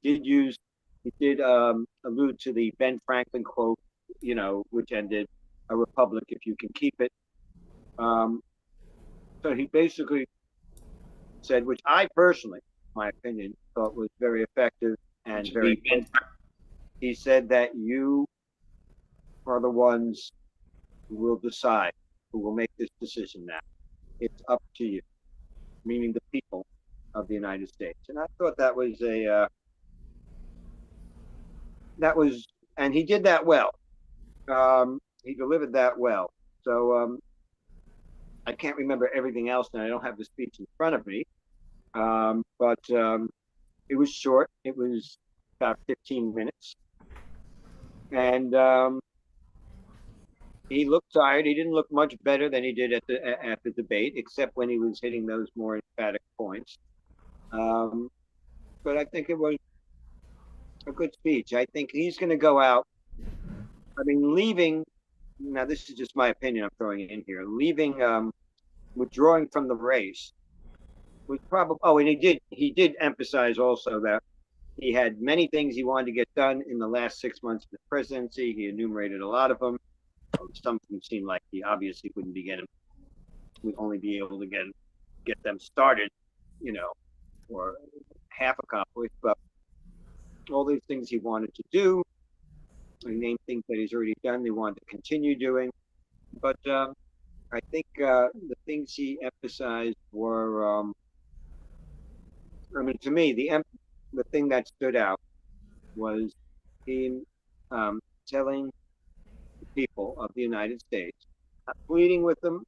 he did allude to the Ben Franklin quote, which ended, "A republic if you can keep it." Um, so he basically said, which I personally, my opinion, thought was very effective and very good. He said that you are the ones who will decide, who will make this decision now. It's up to you, meaning the people of the United States. And I thought and he did that well. He delivered that well. So I can't remember everything else, and I don't have the speech in front of me. But it was short. It was about 15 minutes, and he looked tired. He didn't look much better than he did at the debate, except when he was hitting those more emphatic points. But I think it was a good speech. I think he's going to go out. I mean, leaving. Now, this is just my opinion. I'm throwing it in here. Withdrawing from the race was probably. Oh, and he did emphasize also that he had many things he wanted to get done in the last 6 months of the presidency. He enumerated a lot of them. Some of them seemed like he obviously would only be able to get them started, or half accomplished. But all these things he wanted to do, he named things that he's already done, they wanted to continue doing. But I think the things he emphasized were, to me, the thing that stood out was him telling the people of the United States, not pleading with them,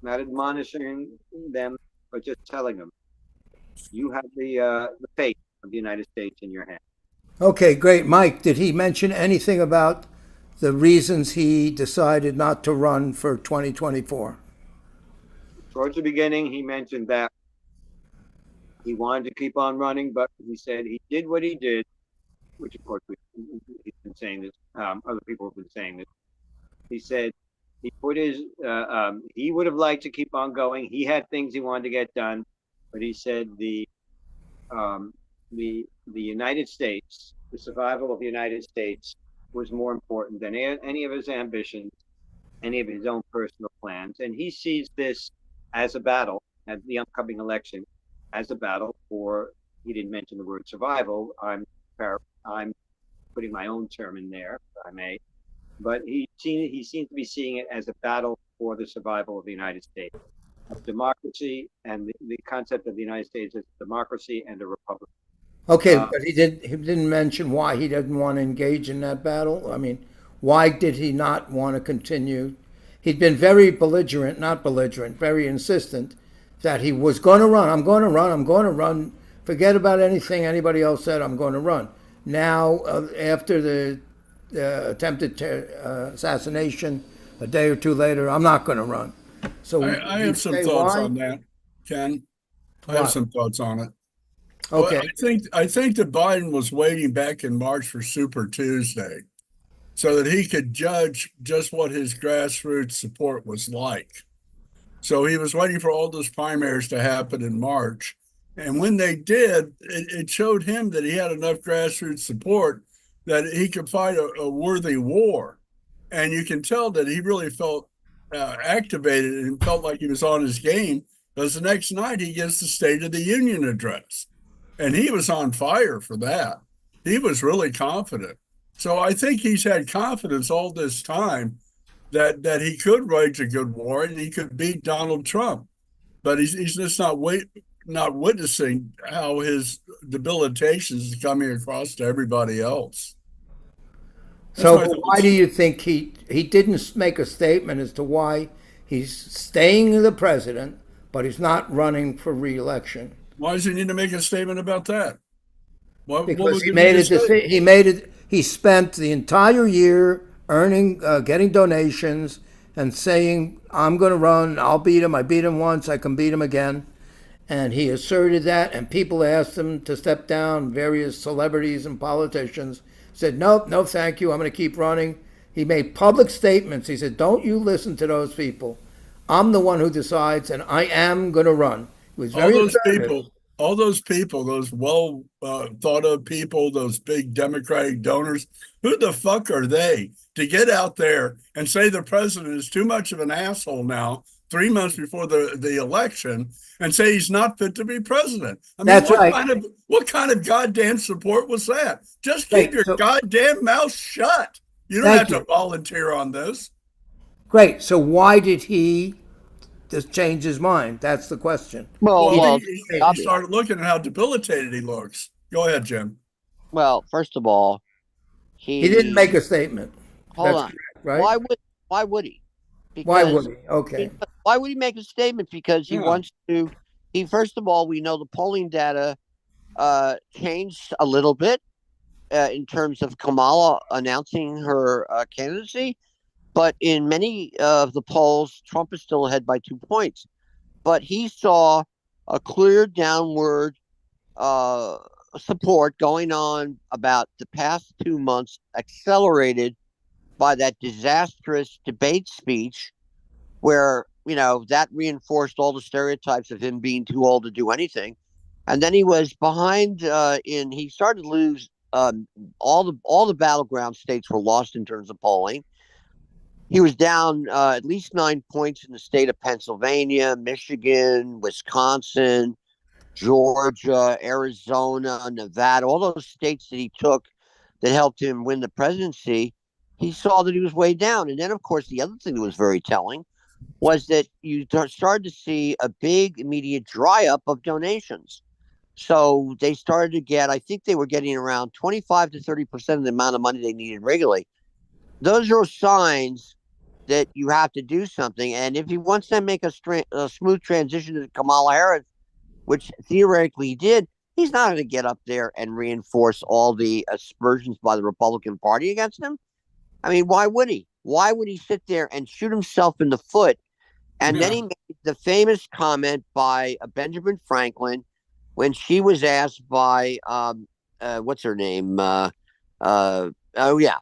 not admonishing them, but just telling them, you have the fate of the United States in your hands. Okay, great. Mike, did he mention anything about the reasons he decided not to run for 2024? Towards the beginning, he mentioned that he wanted to keep on running, but he said he did what he did, which of course he's been saying this. Other people have been saying this. He said he put he would have liked to keep on going. He had things he wanted to get done, but he said the United States, the survival of the United States, was more important than any of his ambitions, any of his own personal plans. And he sees this as a battle at the upcoming election, as a battle for. He didn't mention the word survival. I'm putting my own term in there, if I may. But he seems to be seeing it as a battle for the survival of the United States, of democracy, and the concept of the United States as a democracy and a republic. Okay, but he didn't mention why he didn't want to engage in that battle. I mean, why did he not want to continue? He'd been very belligerent, not belligerent, very insistent that he was going to run. I'm going to run. I'm going to run. Forget about anything anybody else said. I'm going to run. Now, after the attempted assassination, a day or two later, I'm not going to run. So I have some thoughts on that, Ken. I have some thoughts on it. Okay. Well, I think that Biden was waiting back in March for Super Tuesday so that he could judge just what his grassroots support was like. So he was waiting for all those primaries to happen in March. And when they did, it showed him that he had enough grassroots support that he could fight a worthy war. And you can tell that he really felt activated and felt like he was on his game, because the next night he gives the State of the Union address. And he was on fire for that. He was really confident. So I think he's had confidence all this time that he could wage a good war and he could beat Donald Trump. But he's just not witnessing how his debilitation is coming across to everybody else. So why do you think he didn't make a statement as to why he's staying the president, but he's not running for re-election? Why does he need to make a statement about that? Because he spent the entire year earning, getting donations and saying, I'm going to run, I'll beat him, I beat him once, I can beat him again. And he asserted that, and people asked him to step down. Various celebrities and politicians said, nope, no thank you, I'm going to keep running. He made public statements. He said, don't you listen to those people. I'm the one who decides, and I am going to run. It was very all those people, those well thought of people, those big Democratic donors, who the fuck are they to get out there and say the president is too much of an asshole now, 3 months before the election, and say he's not fit to be president? I mean, That's right. what kind of goddamn support was that? Just keep Great. your So goddamn mouth shut. You don't have thank to you. volunteer on this. Great. So why did he just change his mind? That's the question. Well, He didn't he say- obvious. started looking at how debilitated he looks. Go ahead, Jim. Well, first of all, he didn't he make a statement. hold That's on. correct, right? Why would he? Why would Because he? Okay. why would he make a statement? Because he Yeah. wants to. He first of all, we know the polling data changed a little bit in terms of Kamala announcing her candidacy, but in many of the polls, Trump is still ahead by 2 points. But he saw a clear downward uh, support going on about the past 2 months, accelerated by that disastrous debate speech where, that reinforced all the stereotypes of him being too old to do anything. And then he was behind he started to lose all the battleground states were lost in terms of polling. He was down at least 9 points in the state of Pennsylvania, Michigan, Wisconsin, Georgia, Arizona, Nevada, all those states that he took that helped him win the presidency. He saw that he was way down. And then, of course, the other thing that was very telling was that you started to see a big immediate dry up of donations. So they started to get, I think they were getting around 25 to 30% of the amount of money they needed regularly. Those are signs that you have to do something. And if he wants to make a smooth transition to Kamala Harris, which theoretically he did, he's not going to get up there and reinforce all the aspersions by the Republican Party against him. I mean, why would he? Why would he sit there and shoot himself in the foot? And then he made the famous comment by Benjamin Franklin when she was asked by, what's her name? Oh, yeah.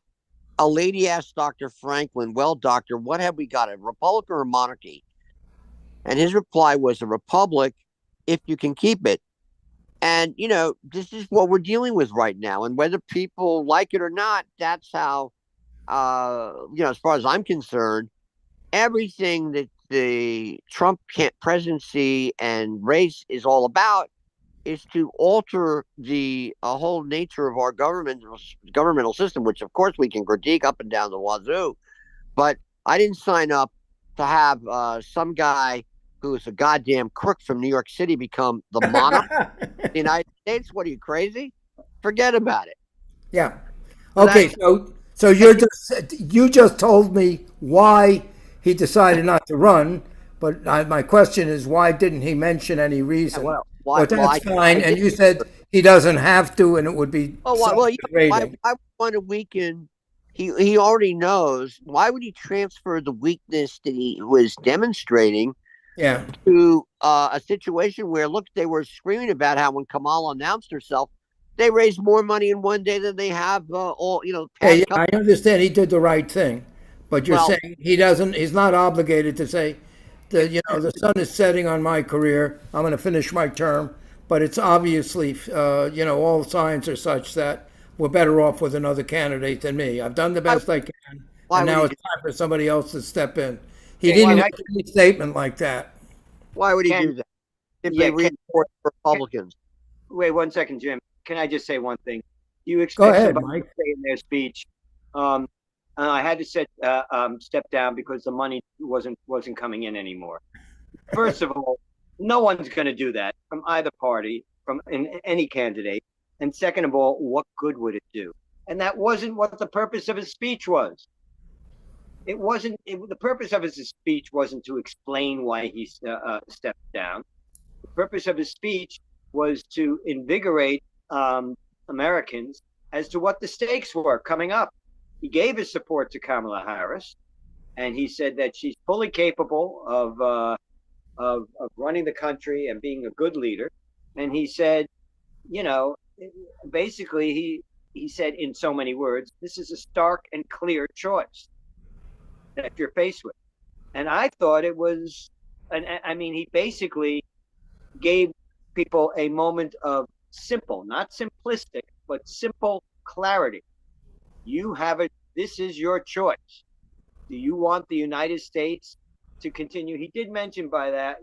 A lady asked Dr. Franklin, well, doctor, what have we got, a republic or a monarchy? And his reply was a republic if you can keep it. And, this is what we're dealing with right now. And whether people like it or not, that's how, as far as I'm concerned, everything that the Trump presidency and race is all about is to alter the whole nature of our governmental system, which of course we can critique up and down the wazoo. But I didn't sign up to have some guy who is a goddamn crook from New York City become the monarch of the United States. What are you, crazy? Forget about it. Yeah. Okay. So you just told me why he decided not to run, but my question is why didn't he mention any reason? Well, why? But Well, that's fine. And you said he doesn't have to, and it would be self-degrading. why want to weaken? He already knows. Why would he transfer the weakness that he was demonstrating Yeah. to a situation where, look, they were screaming about how when Kamala announced herself, they raised more money in one day than they have Yeah, I understand he did the right thing, but you're saying he's not obligated to say that, the sun is setting on my career. I'm going to finish my term, but it's obviously, all signs are such that we're better off with another candidate than me. I've done the best I can, and now it's time for somebody else to step in. He didn't make any statement like that. Why would he do that? Simply reinforce Republicans. Wait 1 second, Jim. Can I just say one thing? You Go expect ahead, somebody Mike. to say in their speech, I had to step down because the money wasn't coming in anymore. First of all, no one's going to do that from either party, from any candidate. And second of all, what good would it do? And that wasn't what the purpose of his speech was. It wasn't. The purpose of his speech wasn't to explain why he stepped down. The purpose of his speech was to invigorate Americans as to what the stakes were coming up. He gave his support to Kamala Harris, and he said that she's fully capable of running the country and being a good leader. And he said, basically, he said in so many words, this is a stark and clear choice that you're faced with. And I thought it was, he basically gave people a moment of simple, not simplistic, but simple clarity. You have it. This is your choice. Do you want the United States to continue? He did mention by that,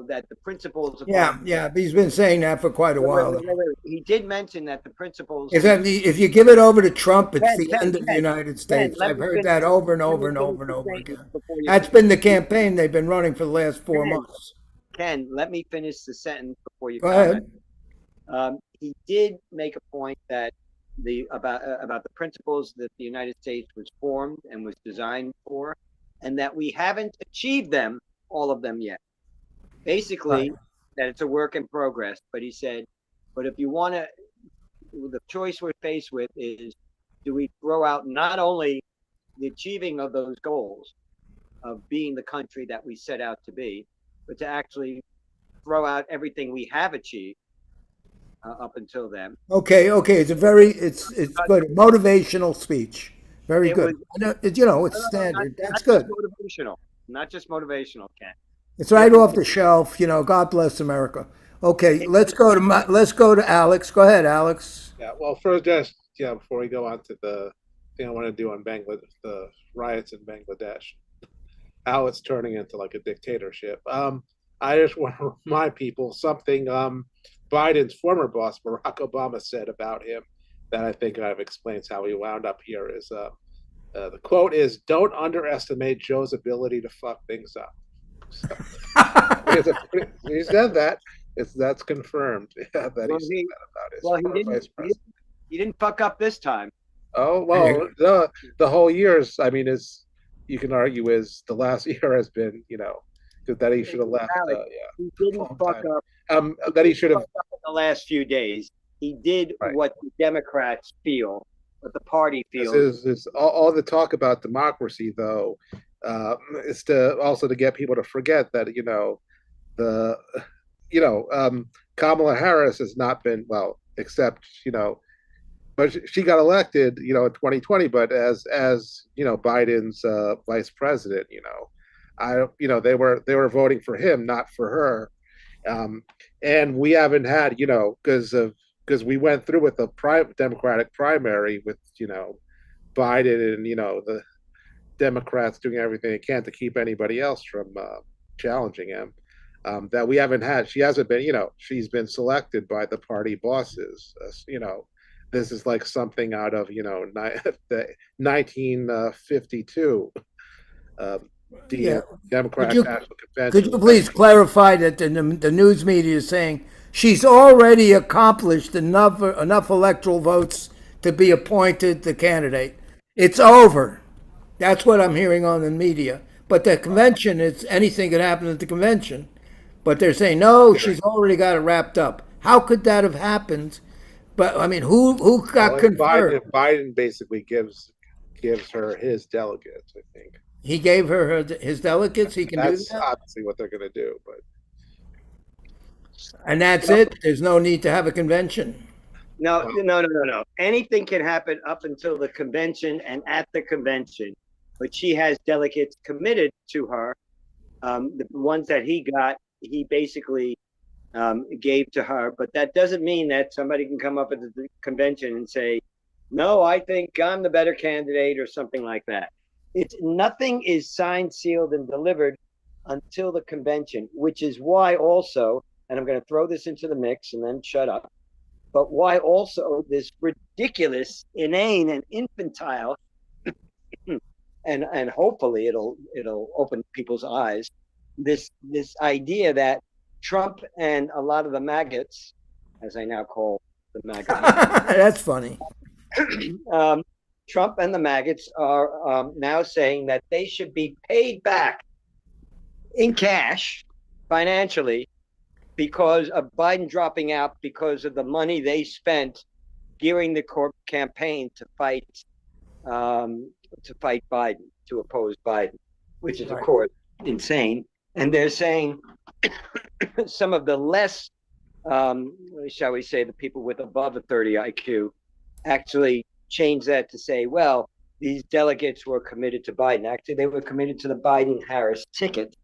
that the principles Yeah, upon. yeah. He's been saying that for quite a while. He did mention that the principles. If you give it over to Trump, it's Ken, the Ken, end of the Ken, United Ken, States. let I've me heard finish. that over and Let over me and finish over and the over sentence again. before you. That's been the campaign they've been running for the last 4 months. Ken, let me finish the sentence before you Go comment. ahead. He did make a point that about the principles that the United States was formed and was designed for, and that we haven't achieved them, all of them yet. Basically, Right. that it's a work in progress. But he said, but if you want to, the choice we're faced with is, do we throw out not only the achieving of those goals of being the country that we set out to be, but to actually throw out everything we have achieved up until then. Okay, okay. It's good. Motivational speech. Very It was good. It's not, standard. That's not just good. motivational, not just motivational, Ken. It's You right have to, off the shelf. God bless America. Okay, it, let's go to Alex. Go ahead, Alex. Yeah, well, first, just before we go on to the thing I want to do on Bangladesh, the riots in Bangladesh, how it's turning into like a dictatorship. I just want to remind people something Biden's former boss, Barack Obama, said about him that I think kind of explains how he wound up here. Is the quote is, "Don't underestimate Joe's ability to fuck things up." So he said that. That's confirmed that well, he said he that about his well former vice president. he didn't fuck up this time. Oh well, the whole year's. I mean, is you can argue is the last year has been that he should have left. Alex, Yeah, he didn't long fuck time. up. That he should have. Fuck up in the last few days. He did Right. what the Democrats feel, what the party This feels. is all the talk about democracy, though, is to also to get people to forget that the Kamala Harris has not been well, except but she got elected, in 2020, but as Biden's vice president, they were voting for him, not for her, and we haven't had, because we went through with the Democratic primary with Biden and the Democrats doing everything they can to keep anybody else from challenging him. That we haven't had. She hasn't been, she's been selected by the party bosses. This is like something out of, the 1952 Yeah. Democratic you National Convention. Could you please clarify that the news media is saying she's already accomplished enough electoral votes to be appointed the candidate? It's over. That's what I'm hearing on the media. But the convention, it's anything can happen at the convention. But they're saying no, she's already got it wrapped up. How could that have happened? But I mean, who got confirmed? Biden basically gives her his delegates, I think. He gave his delegates. He can do That's that, obviously what they're going to do, but and that's it. There's no need to have a convention. No. Anything can happen up until the convention and at the convention, but she has delegates committed to her. The ones that he got, he basically gave to her. But that doesn't mean that somebody can come up at the convention and say, "No, I think I'm the better candidate" or something like that. Nothing is signed, sealed, and delivered until the convention, which is why also, and I'm going to throw this into the mix and then shut up, but why also this ridiculous, inane, and infantile, and hopefully it'll open people's eyes, this idea that Trump and a lot of the maggots, as I now call the maggots, That's funny. Trump and the maggots are now saying that they should be paid back in cash financially because of Biden dropping out, because of the money they spent gearing the campaign to fight Biden, to oppose Biden, which is of course insane. And they're saying some of the less, shall we say, the people with above a 30 IQ actually change that to say, well, these delegates were committed to Biden. Actually, they were committed to the Biden-Harris ticket,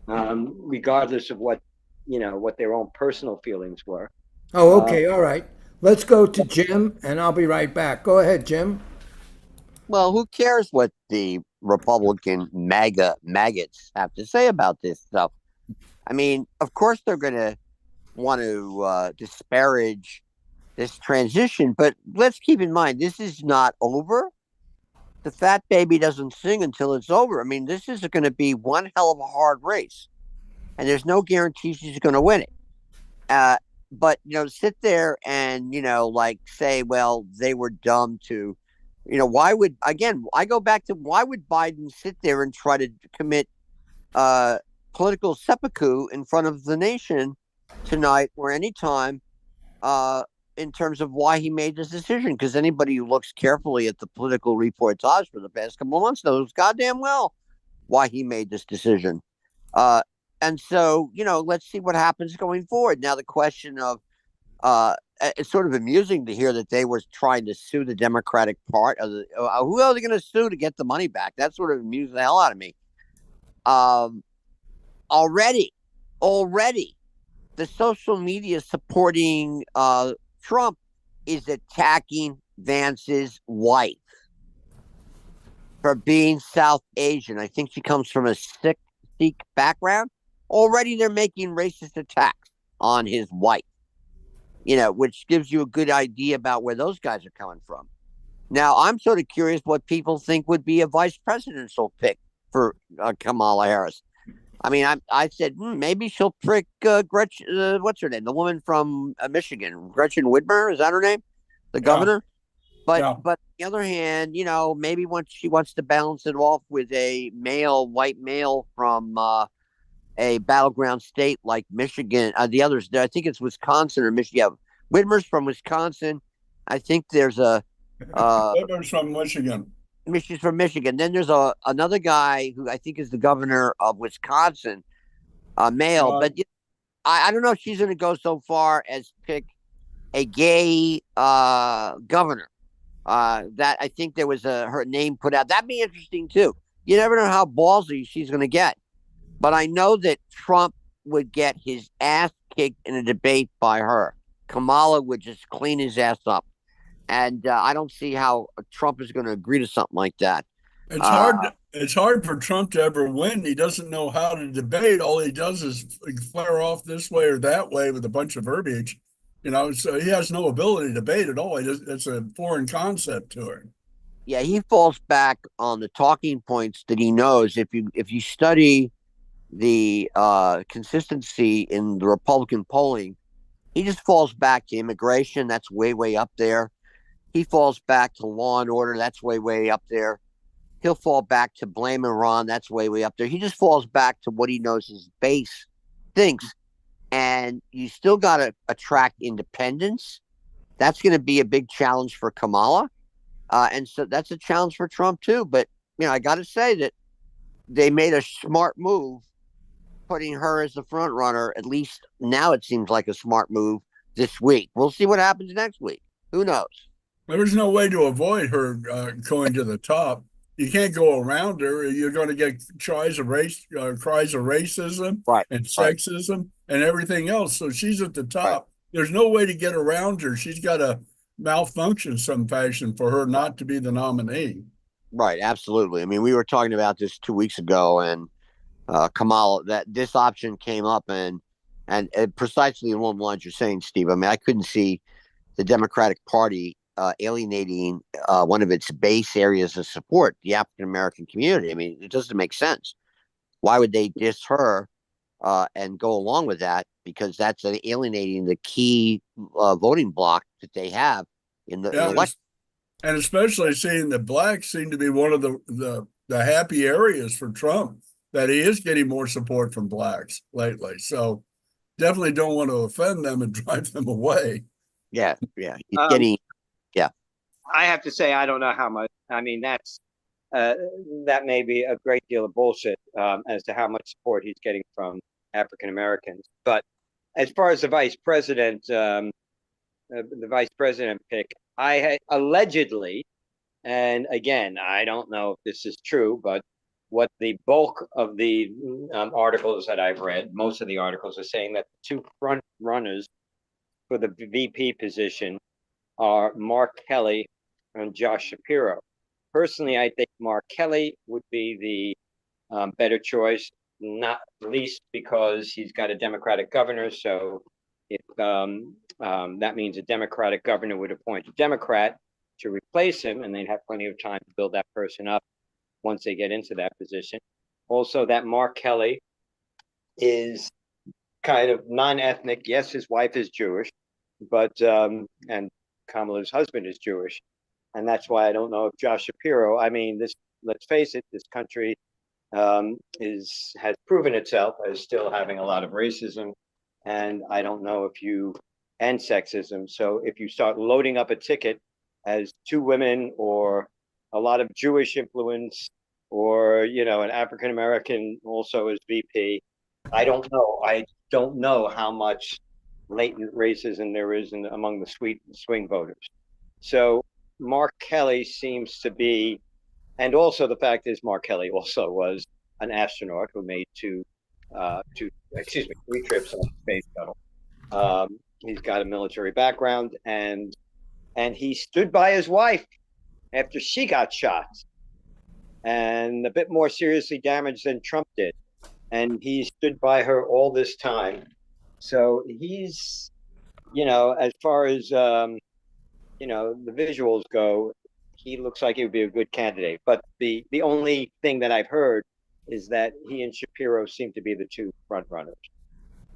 regardless of what what their own personal feelings were. Oh, Uh, okay, all right. Let's go to Jim, and I'll be right back. Go ahead, Jim. Well, who cares what the Republican maggots have to say about this stuff? I mean, of course they're going to want to disparage this transition, but let's keep in mind this is not over. The fat baby doesn't sing until it's over. I mean, this is going to be one hell of a hard race, and there's no guarantee she's going to win it. Uh, but sit there and like say, well, they were dumb to, why would again? I go back to why would Biden sit there and try to commit uh, political seppuku in front of the nation tonight or anytime uh, in terms of why he made this decision? Because anybody who looks carefully at the political reportage for the past couple of months knows goddamn well why he made this decision. Uh, and so, let's see what happens going forward. Now, the question of it's sort of amusing to hear that they were trying to sue the Democratic part of the. Who are they going to sue to get the money back? That sort of amused the hell out of me. Um, already, the social media supporting Trump is attacking Vance's wife for being South Asian. I think she comes from a Sikh background. Already they're making racist attacks on his wife, which gives you a good idea about where those guys are coming from. Now, I'm sort of curious what people think would be a vice presidential pick for Kamala Harris. I mean, I said maybe she'll prick Gretchen. What's her name? The woman from Michigan, Gretchen Whitmer. Is that her name? The governor. But Yeah. but on the other hand, maybe once she wants to balance it off with a white male from a battleground state like Michigan. The others, I think it's Wisconsin or Michigan. Yeah, Whitmer's from Wisconsin. I think there's a Whitmer's from Michigan. She's from Michigan. Then there's another guy who I think is the governor of Wisconsin, male. But I don't know if she's going to go so far as pick a gay governor. That I think there was her name put out. That'd be interesting too. You never know how ballsy she's going to get. But I know that Trump would get his ass kicked in a debate by her. Kamala would just clean his ass up. And I don't see how Trump is going to agree to something like that. It's hard. It's hard for Trump to ever win. He doesn't know how to debate. All he does is flare off this way or that way with a bunch of verbiage. So he has no ability to debate at all. It's a foreign concept to him. Yeah, he falls back on the talking points that he knows. If you study the consistency in the Republican polling, he just falls back to immigration. That's way up there. He falls back to law and order. That's way up there. He'll fall back to blame Iran. That's way up there. He just falls back to what he knows his base thinks. And you still got to attract independents. That's going to be a big challenge for Kamala. And so that's a challenge for Trump too. But, I got to say that they made a smart move putting her as the front runner. At least now it seems like a smart move this week. We'll see what happens next week. Who knows? There's no way to avoid her going to the top. You can't go around her. You're going to get cries of racism Right. and sexism and everything else. So she's at the top. Right. There's no way to get around her. She's got to malfunction some fashion for her not to be the nominee. Right. Absolutely. I mean, we were talking about this 2 weeks ago, and Kamala, that this option came up, and precisely along the lines you're saying, Steve. I mean, I couldn't see the Democratic Party alienating one of its base areas of support, the African American community. I mean, it doesn't make sense. Why would they diss her and go along with that? Because that's alienating the key voting bloc that they have in the election. And especially seeing that blacks seem to be one of the happy areas for Trump, that he is getting more support from blacks lately. So definitely don't want to offend them and drive them away. Yeah. He's getting. Yeah. I have to say, I don't know how much. I mean, that may be a great deal of bullshit as to how much support he's getting from African Americans. But as far as the vice president pick, I allegedly, and again, I don't know if this is true, but what the bulk of the articles that I've read, most of the articles are saying that the two front runners for the VP position are Mark Kelly and Josh Shapiro. Personally, I think Mark Kelly would be the better choice, not least because he's got a Democratic governor. So if that means a Democratic governor would appoint a Democrat to replace him, and they'd have plenty of time to build that person up once they get into that position. Also, that Mark Kelly is kind of non-ethnic. Yes, his wife is Jewish, but and Kamala's husband is Jewish, and that's why I don't know if Josh Shapiro. I mean, this. Let's face it, this country has proven itself as still having a lot of racism, and I don't know if you and sexism. So if you start loading up a ticket as two women or a lot of Jewish influence, or an African American also as VP, I don't know. I don't know how much latent racism there is among the swing voters. So Mark Kelly seems to be, and also the fact is Mark Kelly also was an astronaut who made three trips on the space shuttle. He's got a military background, and he stood by his wife after she got shot, and a bit more seriously damaged than Trump did. And he stood by her all this time. So he's, as far as, the visuals go, he looks like he would be a good candidate. But the only thing that I've heard is that he and Shapiro seem to be the two front runners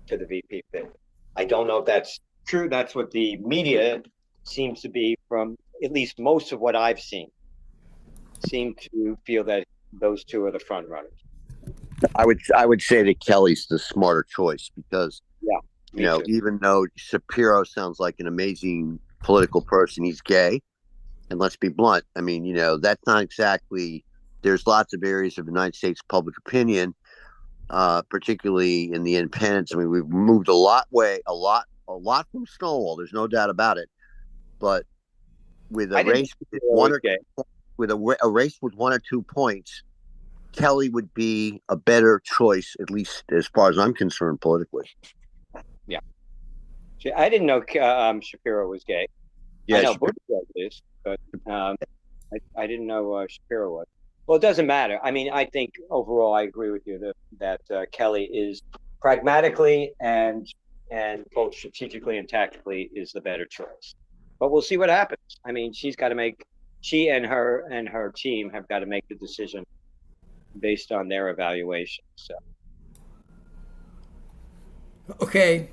to the VP bid. I don't know if that's true. That's what the media seems to be, from at least most of what I've seen, seem to feel that those two are the front runners. I would say that Kelly's the smarter choice because, too. even though Shapiro sounds like an amazing political person, he's gay. And let's be blunt. I mean, that's not exactly, there's lots of areas of the United States public opinion, particularly in the independents. I mean, we've moved a lot from Stonewall. There's no doubt about it. But with a race with a race with 1 or 2 points, Kelly would be a better choice, at least as far as I'm concerned, politically. Yeah. See, I didn't know Shapiro was gay. Yeah, I know Buttigieg is, but I didn't know Shapiro was. Well, it doesn't matter. I mean, I think overall I agree with you that Kelly is pragmatically and both strategically and tactically is the better choice. But we'll see what happens. I mean, she and her team have got to make the decision based on their evaluation. So. Okay.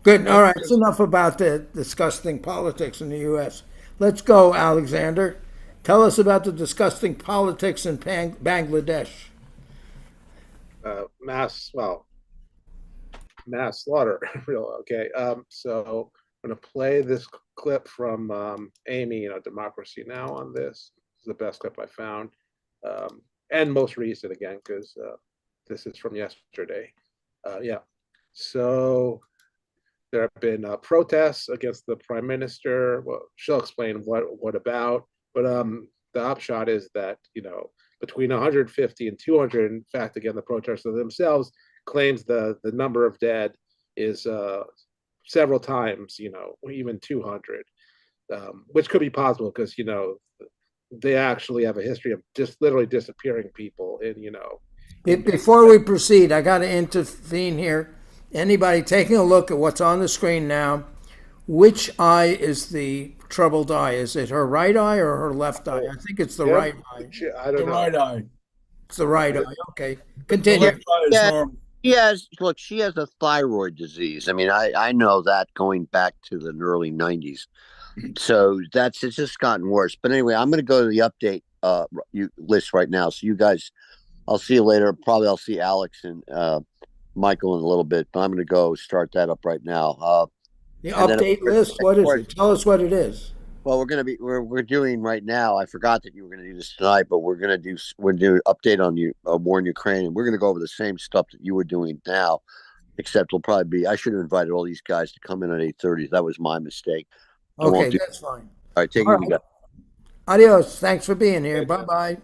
Good. All right. It's enough about the disgusting politics in the U.S. Let's go, Alexander. Tell us about the disgusting politics in Bangladesh. Mass slaughter. Real okay. So I'm gonna play this clip from Amy, Democracy Now! On this. This is the best clip I found, and most recent again because this is from yesterday. So there have been protests against the prime minister. Well, she'll explain what about. But the upshot is that between 150 and 200, in fact, again, the protesters themselves claims the number of dead is several times, even 200, which could be possible because they actually have a history of just literally disappearing people. Before we proceed, I got to intervene here. Anybody taking a look at what's on the screen now, which eye is the troubled eye? Is it her right eye or her left eye? I think it's the right eye. I don't know. Right eye. It's the right eye. Okay. The Continue. left eye is normal. She has a thyroid disease. I mean, I know that going back to the early 90s. So it's just gotten worse. But anyway, I'm going to go to the update list right now. So you guys, I'll see you later. Probably I'll see Alex and Michael in a little bit, but I'm going to go start that up right now. The update list, what is it? Tell us what it is. Well, we're doing right now. I forgot that you were going to do this tonight, but we're going to do update on war in Ukraine, and we're going to go over the same stuff that you were doing now, except it'll probably be. I should have invited all these guys to come in at 8:30. That was my mistake. Okay, that's fine. All right, take it easy, guys. Adios. Thanks for being here. Bye bye.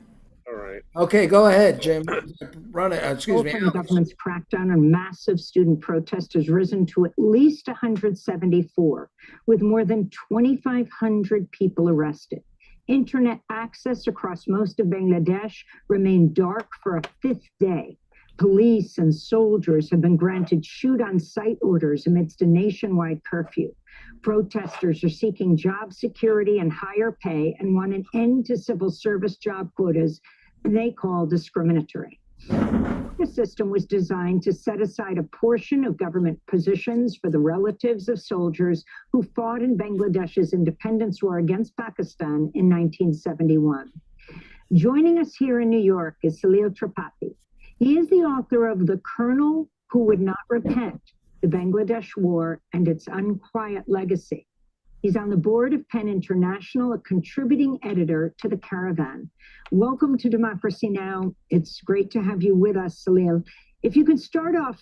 All All right. Okay, go ahead, Jim. Run it. Excuse me. From the government's crackdown on massive student protest has risen to at least 174, with more than 2,500 people arrested. Internet access across most of Bangladesh remained dark for a fifth day. Police and soldiers have been granted shoot-on-sight orders amidst a nationwide curfew. Protesters are seeking job security and higher pay and want an end to civil service job quotas they call discriminatory. The system was designed to set aside a portion of government positions for the relatives of soldiers who fought in Bangladesh's independence war against Pakistan in 1971. Joining us here in New York is Salil Tripathi. He is the author of The Colonel Who Would Not Repent, the Bangladesh War and Its Unquiet Legacy. He's on the board of PEN International, a contributing editor to The Caravan. Welcome to Democracy Now! It's great to have you with us, Salil. If you could start off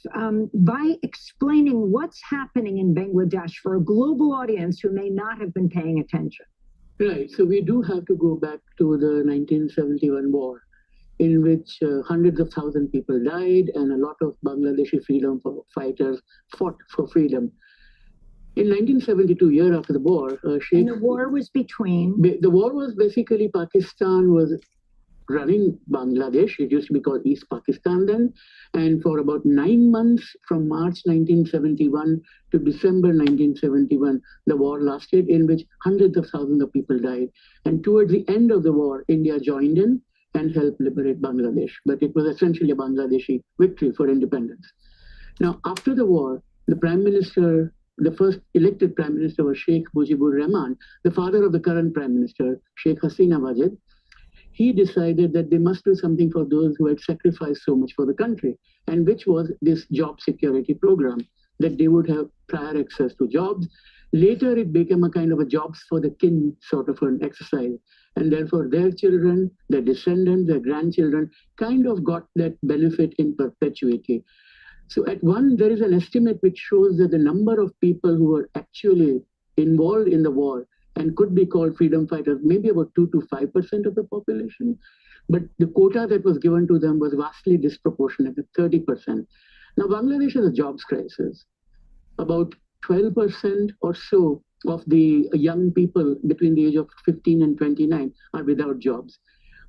by explaining what's happening in Bangladesh for a global audience who may not have been paying attention. Right. So we do have to go back to the 1971 war, in which hundreds of thousands of people died and a lot of Bangladeshi freedom fighters fought for freedom. In 1972, year after the war, And the war was between? The war was basically Pakistan was running Bangladesh. It used to be called East Pakistan then. And for about 9 months, from March 1971 to December 1971, the war lasted, in which hundreds of thousands of people died. And towards the end of the war, India joined in and helped liberate Bangladesh. But it was essentially a Bangladeshi victory for independence. Now, after the war, the Prime Minister, the first elected Prime Minister was Sheikh Mujibur Rahman, the father of the current Prime Minister, Sheikh Hasina Wajid. He decided that they must do something for those who had sacrificed so much for the country, and which was this job security program, that they would have prior access to jobs. Later, it became a kind of a jobs for the kin sort of an exercise. And therefore, their children, their descendants, their grandchildren kind of got that benefit in perpetuity. So there is an estimate which shows that the number of people who were actually involved in the war and could be called freedom fighters, maybe about 2 to 5% of the population. But the quota that was given to them was vastly disproportionate, at 30%. Now, Bangladesh has a jobs crisis. About 12% or so of the young people between the age of 15 and 29 are without jobs.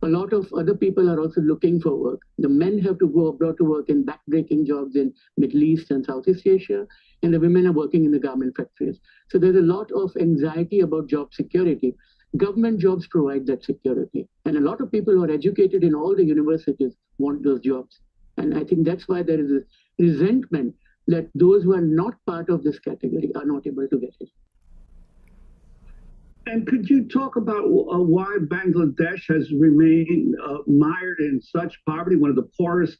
A lot of other people are also looking for work. The men have to go abroad to work in backbreaking jobs in Middle East and Southeast Asia, and the women are working in the garment factories. So there's a lot of anxiety about job security. Government jobs provide that security. And a lot of people who are educated in all the universities want those jobs. And I think that's why there is a resentment that those who are not part of this category are not able to get it. And could you talk about why Bangladesh has remained mired in such poverty, one of the poorest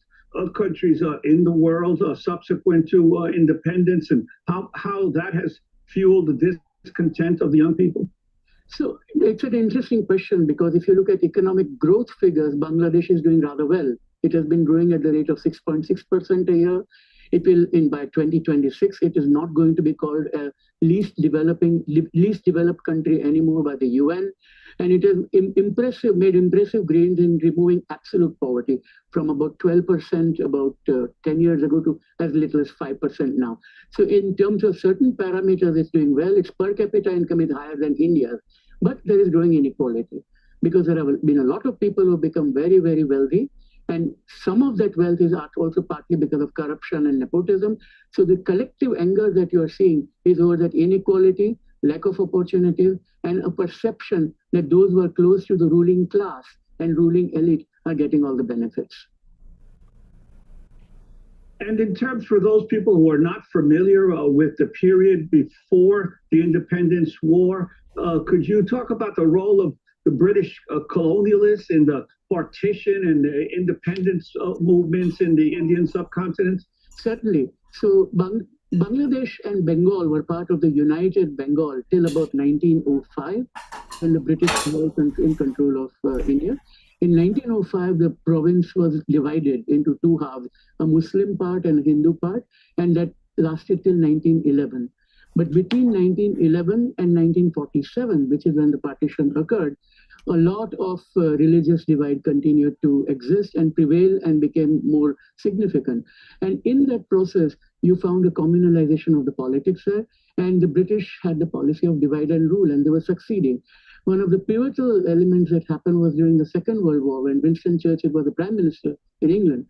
countries in the world subsequent to independence, and how that has fueled the discontent of the young people? So it's an interesting question, because if you look at economic growth figures, Bangladesh is doing rather well. It has been growing at the rate of 6.6% a year. It will, by 2026, it is not going to be called a least developed country anymore by the UN. And it has made impressive gains in removing absolute poverty from about 12% about 10 years ago to as little as 5% now. So in terms of certain parameters, it's doing well. Its per capita income is higher than India's, but there is growing inequality, because there have been a lot of people who have become very, very wealthy. And some of that wealth is also partly because of corruption and nepotism. So the collective anger that you're seeing is over that inequality, lack of opportunities, and a perception that those who are close to the ruling class and ruling elite are getting all the benefits. And in terms for those people who are not familiar with the period before the Independence War, could you talk about the role of the British colonialists in the partition and the independence movements in the Indian subcontinent? Certainly. So Bangladesh and Bengal were part of the United Bengal till about 1905, when the British were in control of India. In 1905, the province was divided into two halves, a Muslim part and a Hindu part, and that lasted till 1911. But between 1911 and 1947, which is when the partition occurred, a lot of religious divide continued to exist and prevail and became more significant. And in that process, you found a communalization of the politics there, and the British had the policy of divide and rule, and they were succeeding. One of the pivotal elements that happened was during the Second World War, when Winston Churchill was the Prime Minister in England.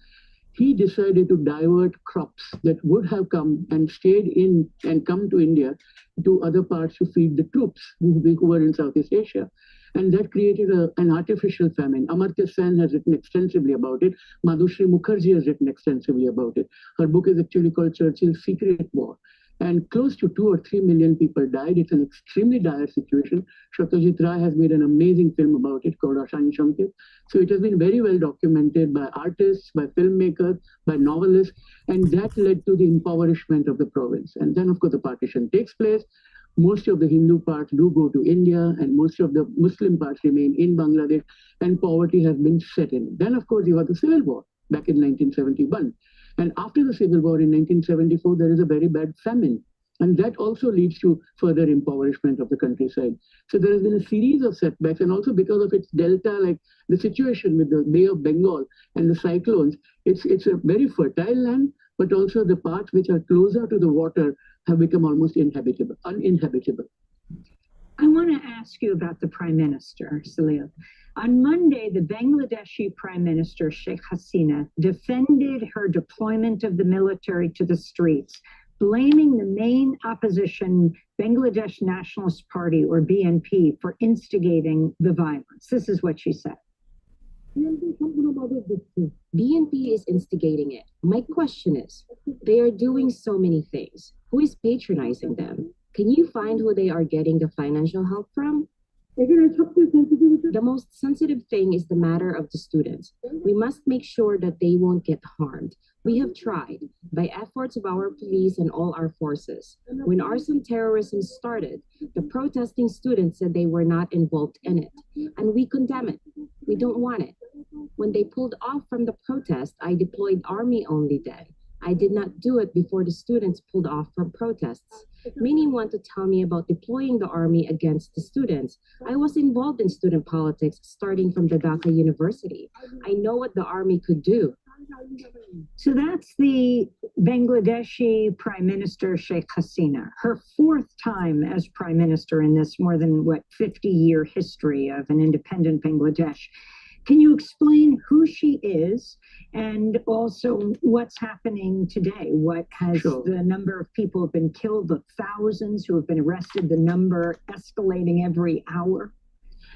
He decided to divert crops that would have come and stayed in and come to India to other parts to feed the troops who were in Southeast Asia. And that created an artificial famine. Amartya Sen has written extensively about it. Madhushri Mukherjee has written extensively about it. Her book is actually called Churchill's Secret War. And close to 2 or 3 million people died. It's an extremely dire situation. Satyajit Ray has made an amazing film about it called Ashani Shanket. So it has been very well documented by artists, by filmmakers, by novelists, and that led to the impoverishment of the province. And then, of course, the partition takes place. Most of the Hindu parts do go to India, and most of the Muslim parts remain in Bangladesh, and poverty has been set in. Then, of course, you have the Civil War back in 1971. And after the Civil War in 1974, there is a very bad famine. And that also leads to further impoverishment of the countryside. So there has been a series of setbacks, and also because of its delta, like the situation with the Bay of Bengal and the cyclones, it's a very fertile land, but also the parts which are closer to the water have become almost uninhabitable. I want to ask you about the Prime Minister, Salil. On Monday, the Bangladeshi Prime Minister, Sheikh Hasina, defended her deployment of the military to the streets, blaming the main opposition, Bangladesh Nationalist Party, or BNP, for instigating the violence. This is what she said. BNP is instigating it. My question is, they are doing so many things. Who is patronizing them? Can you find who they are getting the financial help from? The most sensitive thing is the matter of the students. We must make sure that they won't get harmed. We have tried, by efforts of our police and all our forces. When arson terrorism started, the protesting students said they were not involved in it, and we condemn it. We don't want it. When they pulled off from the protest, I deployed army only then. I did not do it before the students pulled off from protests. Many want to tell me about deploying the army against the students. I was involved in student politics starting from the Dhaka University. I know what the army could do. So that's the Bangladeshi Prime Minister, Sheikh Hasina, her fourth time as Prime Minister in this more than, 50-year history of an independent Bangladesh. Can you explain who she is and also what's happening today? What has the number of people have been killed, the thousands who have been arrested, the number escalating every hour?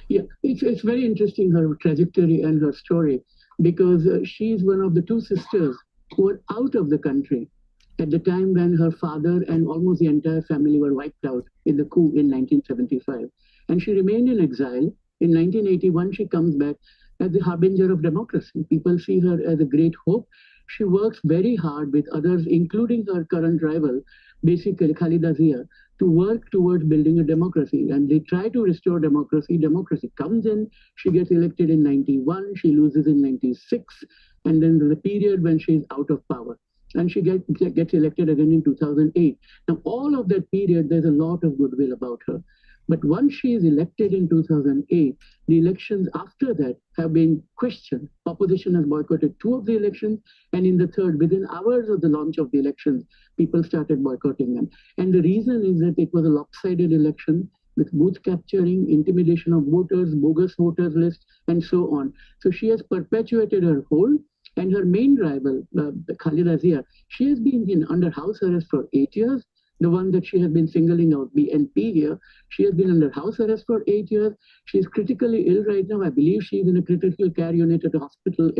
Yeah, it's very interesting, her trajectory and her story, because she's one of the two sisters who were out of the country at the time when her father and almost the entire family were wiped out in the coup in 1975. And she remained in exile. In 1981, she comes back as the harbinger of democracy. People see her as a great hope. She works very hard with others, including her current rival, basically Khalida Zia, to work towards building a democracy. And they try to restore democracy. Democracy comes in. She gets elected in 91. She loses in 96. And then there's a period when she's out of power. And she gets elected again in 2008. Now, all of that period, there's a lot of goodwill about her. But once she is elected in 2008, the elections after that have been questioned. Opposition has boycotted 2 of the elections, and in the third, within hours of the launch of the elections, people started boycotting them. And the reason is that it was a lopsided election with booth capturing, intimidation of voters, bogus voters list, and so on. So she has perpetuated her hold, and her main rival, Khalida Zia, she has been under house arrest for 8 years. The one that she has been singling out, BNP here, she has been under house arrest for 8 years. She's critically ill right now. I believe she's in a critical care unit at a hospital.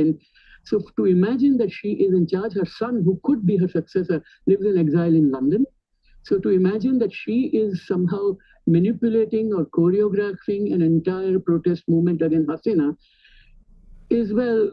So to imagine that she is in charge, her son, who could be her successor, lives in exile in London. So to imagine that she is somehow manipulating or choreographing an entire protest movement against Hasina is, well,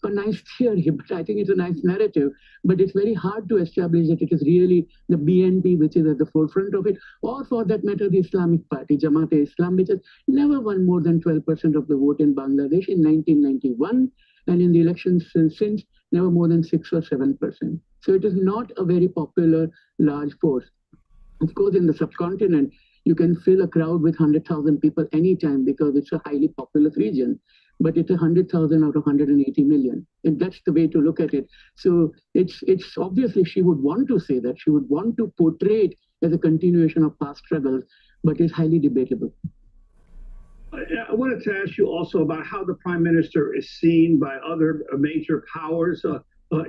a nice theory, but I think it's a nice narrative. But it's very hard to establish that it is really the BNP which is at the forefront of it, or for that matter, the Islamic Party, Jamaat-e-Islam, which has never won more than 12% of the vote in Bangladesh in 1991, and in the elections since, never more than 6 or 7%. So it is not a very popular, large force. Of course, in the subcontinent, you can fill a crowd with 100,000 people anytime because it's a highly populous region. But it's 100,000 out of 180 million. And that's the way to look at it. So it's obviously she would want to say that. She would want to portray it as a continuation of past struggles, but it's highly debatable. I wanted to ask you also about how the prime minister is seen by other major powers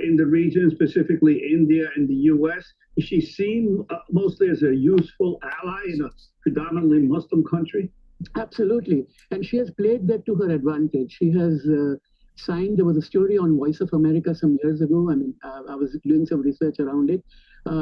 in the region, specifically India and the U.S. Is she seen mostly as a useful ally in a predominantly Muslim country? Absolutely. And she has played that to her advantage. She has signed, there was a story on Voice of America some years ago. I mean, I was doing some research around it,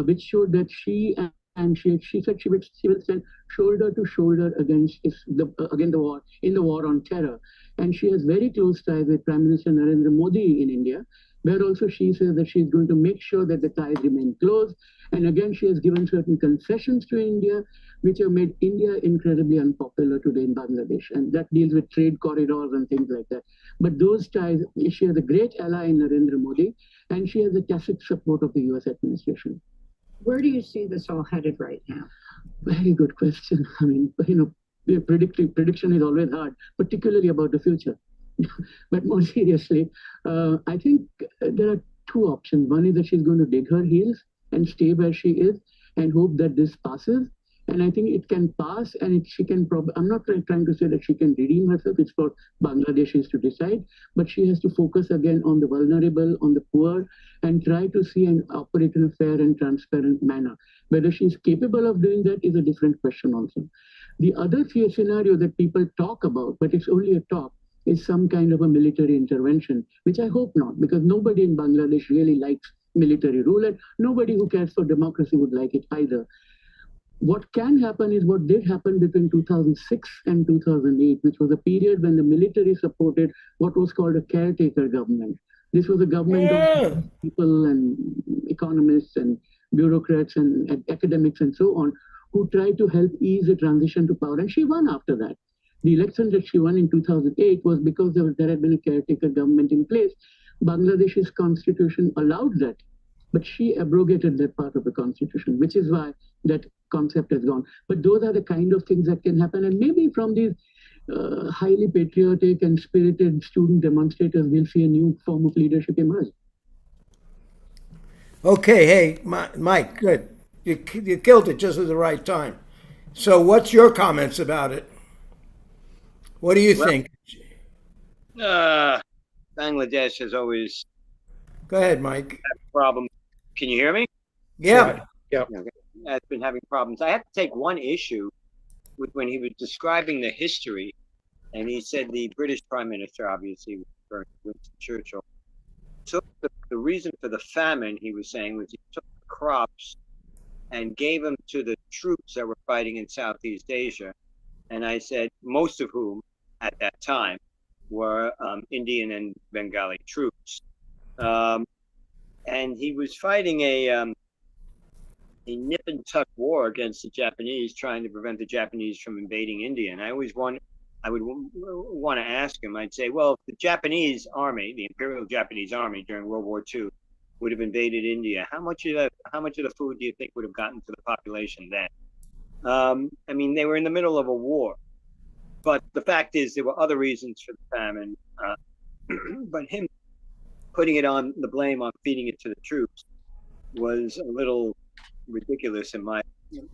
which showed that she said she will stand shoulder to shoulder against the war, in the war on terror. And she has very close ties with Prime Minister Narendra Modi in India, where also she says that she's going to make sure that the ties remain close. And again, she has given certain concessions to India, which have made India incredibly unpopular today in Bangladesh. And that deals with trade corridors and things like that. But those ties, she has a great ally in Narendra Modi, and she has the tacit support of the US administration. Where do you see this all headed right now? Very good question. I mean, prediction is always hard, particularly about the future. But more seriously, I think there are two options. One is that she's going to dig her heels and stay where she is and hope that this passes. And I think it can pass, and she can probably, I'm not trying to say that she can redeem herself, it's for Bangladeshis to decide, but she has to focus again on the vulnerable, on the poor, and try to see and operate in a fair and transparent manner. Whether she's capable of doing that is a different question also. The other scenario that people talk about, but it's only a talk, is some kind of a military intervention, which I hope not, because nobody in Bangladesh really likes military rule, and nobody who cares for democracy would like it either. What can happen is what did happen between 2006 and 2008, which was a period when the military supported what was called a caretaker government. This was a government of people and economists and bureaucrats and academics and so on, who tried to help ease the transition to power. And she won after that. The election that she won in 2008 was because there had been a caretaker government in place. Bangladesh's constitution allowed that, but she abrogated that part of the constitution, which is why that concept has gone. But those are the kind of things that can happen. And maybe from these highly patriotic and spirited student demonstrators, we'll see a new form of leadership emerge. Okay, hey, Mike, good. You killed it just at the right time. So what's your comments about it? What do you think? Bangladesh has always Go ahead, Mike. had a problem. Can you hear me? Yeah. Yeah. Okay. Has been having problems. I have to take one issue with when he was describing the history, and he said the British Prime Minister, obviously Winston Churchill, took the reason for the famine, he was saying, was he took the crops and gave them to the troops that were fighting in Southeast Asia. And I said, most of whom at that time were Indian and Bengali troops. And he was fighting a nip and tuck war against the Japanese, trying to prevent the Japanese from invading India. And I would want to ask him, I'd say, well, if the Japanese army, the Imperial Japanese Army during World War II, would have invaded India, how much of the food do you think would have gotten to the population then? I mean, they were in the middle of a war. But the fact is, there were other reasons for the famine. But him putting the blame on feeding it to the troops was a little ridiculous in my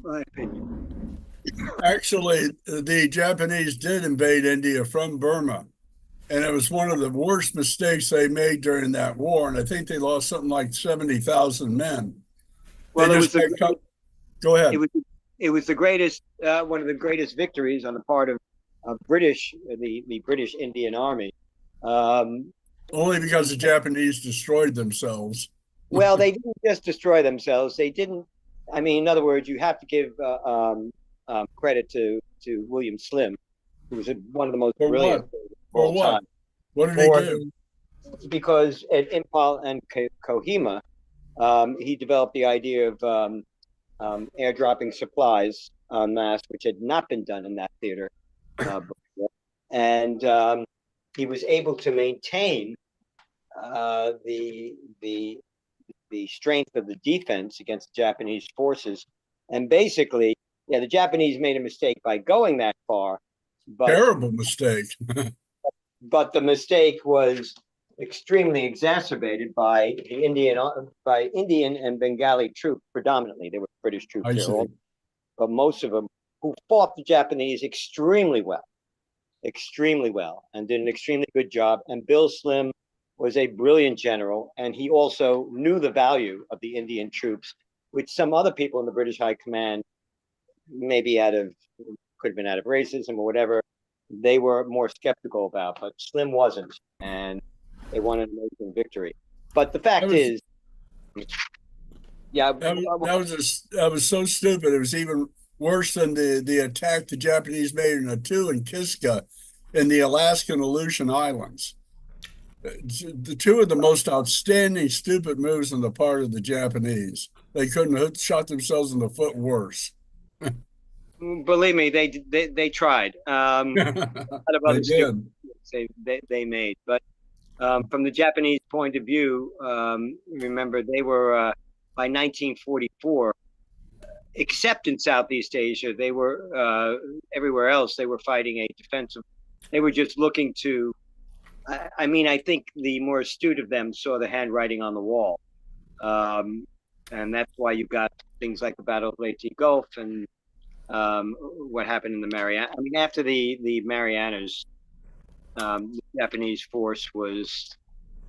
opinion. Actually, the Japanese did invade India from Burma, and it was one of the worst mistakes they made during that war. And I think they lost something like 70,000 men. Well, Go ahead. It was the greatest, one of the greatest victories on the part of the British Indian Army. Only because the Japanese destroyed themselves. Well, they didn't just destroy themselves. They didn't. I mean, in other words, you have to give credit to William Slim, who was one of the most brilliant of all time. What did he do? Because at Impal and Kohima, he developed the idea of airdropping supplies en masse, which had not been done in that theater before. And he was able to maintain the strength of the defense against Japanese forces And basically, yeah, the Japanese made a mistake by going that far, but Terrible mistake. the mistake was extremely exacerbated by Indian and Bengali troops predominantly. There were British troops I there, see. but most of them who fought the Japanese extremely well, and did an extremely good job. And Bill Slim was a brilliant general, and he also knew the value of the Indian troops, which some other people in the British High Command, maybe could have been out of racism or whatever, they were more skeptical about, but Slim wasn't, and they won an amazing victory. But the fact is, yeah, that was so stupid. It was even worse than the attack the Japanese made in A2 in Kiska in the Alaskan Aleutian Islands. The two of the most outstanding stupid moves on the part of the Japanese. They couldn't have shot themselves in the foot worse. believe me, they tried. They did. They made, but from the Japanese point of view, remember they were by 1944, except in Southeast Asia, they were everywhere else. They were fighting a defensive. They were just looking to. I mean, I think the more astute of them saw the handwriting on the wall, and that's why you got things like the Battle of Leyte Gulf and what happened in the Mariana. I mean, after the Marianas, the Japanese force was